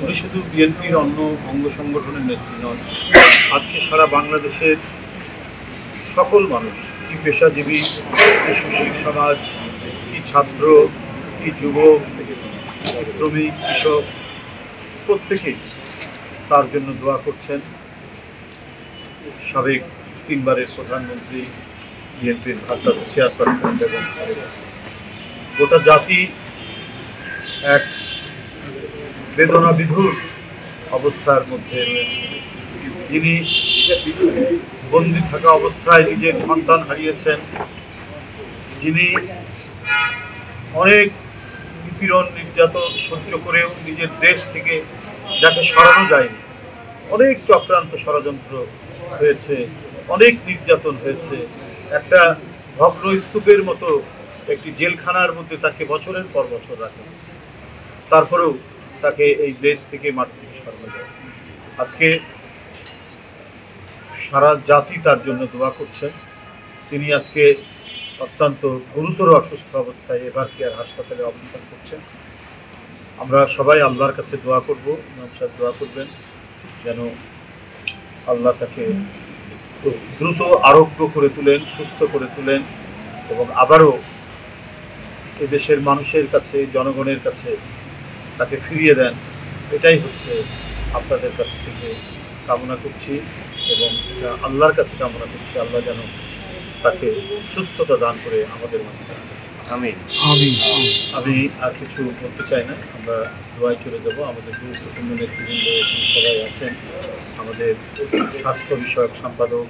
উনি শুধু বিএনপির অন্য অঙ্গ সংগঠনের নেত্রী নন, আজকে সারা বাংলাদেশের সকল মানুষ, কি পেশাজীবী, কি সুশীল সমাজ, কি ছাত্র, কি যুবক, কি শ্রমিক, কৃষক, প্রত্যেকেই তার জন্য দোয়া করছেন। সাবেক 3 বারের প্রধানমন্ত্রী, বিএনপির ভারপ্রাপ্ত চেয়ারপারসন এবং গোটা জাতি এক বেদনাবিধুর অবস্থার মধ্যে রয়েছে। যিনি বন্দী থাকা অবস্থায় নিজের সন্তান হারিয়েছেন, যিনি অনেক নিপীড়ন নির্যাতন সহ্য করেও নিজের দেশ থেকে যাকে সরানো যায়নি, অনেক চক্রান্ত ষড়যন্ত্র হয়েছে, অনেক নির্যাতন হয়েছে, একটা ভগ্ন স্তূপের মতো একটি জেলখানার মধ্যে তাকে বছরের পর বছর রাখা হয়েছে, তারপরেও তাকে এই দেশ থেকে মাটি থেকে সরানো যায়। আজকে সারা জাতি তার জন্য দোয়া করছেন। তিনি আজকে অত্যন্ত গুরুতর অসুস্থ অবস্থায় এভার কেয়ার হাসপাতালে অবস্থান করছেন। আমরা সবাই আল্লাহর কাছে দোয়া করব, ইমাম সাহেব দোয়া করবেন যেন আল্লাহ তাকে দ্রুত আরোগ্য করে তুলেন, সুস্থ করে তুলেন এবং আবারও এদেশের মানুষের কাছে, জনগণের কাছে তাকে ফিরিয়ে দেন। এটাই হচ্ছে আপনাদের কাছ থেকে কামনা করছি এবং এটা আল্লাহর কাছে কামনা করছি, আল্লাহ যেন তাকে সুস্থতা দান করে আমাদের মাঝে। আমি আর কিছু বলতে চাই না, আমরা দোয়ায় চলে যাবো। আমাদের গুরুত্বপূর্ণ নেতৃবৃন্দ সবাই আছেন। আমাদের স্বাস্থ্য বিষয়ক সম্পাদক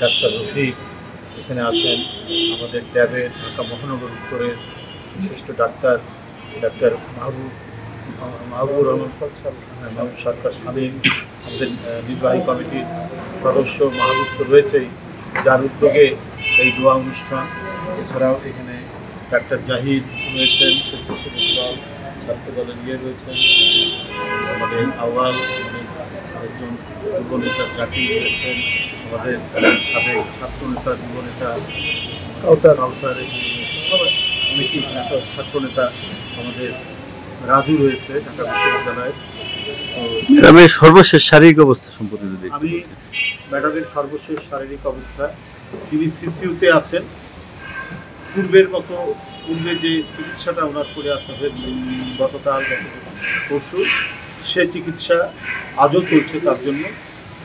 ডাক্তার রফিক এখানে আছেন, আমাদের ট্যাবের ঢাকা মহানগর উত্তরের বিশিষ্ট ডাক্তার মাহবুবুর রহমান সরকার স্বামী, আমাদের নির্বাহী কমিটির সদস্য মাহবুব তো রয়েছেই, যার উদ্যোগে এই দোয়া অনুষ্ঠান। এছাড়াও এখানে ডাক্তার জাহিদ রয়েছেন, স্বেচ্ছাসেবক দল, ছাত্র দলের রয়েছেন, আমাদের আওয়াল একজন যুবনেতা জাকির রয়েছেন, আমাদের সাবেক ছাত্রনেতা যুবনেতা কাউসার অনেকেই ছাত্রনেতা, আমাদের রাজু রয়েছে ঢাকা বিশ্ববিদ্যালয়ের। ম্যাডামের সর্বশেষ শারীরিক অবস্থা সম্পর্কে যদি আমি ম্যাডামের সর্বশেষ শারীরিক অবস্থা, তিনি সিসিউতে আছেন। পূর্বে যে চিকিৎসাটা ওনার করে আসা হয়েছে গতকাল পরশু, সে চিকিৎসা আজও চলছে তার জন্য।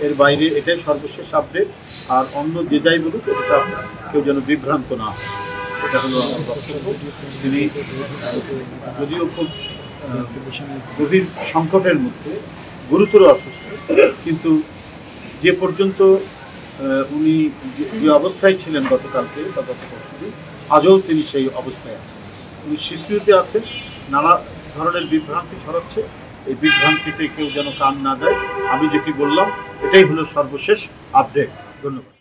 এর বাইরে এটাই সর্বশেষ আপডেট। আর অন্য যে যাই বলুক, এটা কেউ যেন বিভ্রান্ত না হয়, এটা হলো আমার বক্তব্য। তিনি যদিও খুব গভীর সংকটের মধ্যে, গুরুতর অসুস্থ, কিন্তু যে পর্যন্ত উনি যে অবস্থায় ছিলেন গতকালকে বা গত পরশু, আজও তিনি সেই অবস্থায় আছেন। উনি শিশুতে আছেন, নানা ধরনের বিভ্রান্তি ছড়াচ্ছে, এই বিভ্রান্তিতে কেউ যেন কান না দেয়। আমি যেটি বললাম এটাই হলো সর্বশেষ আপডেট। ধন্যবাদ।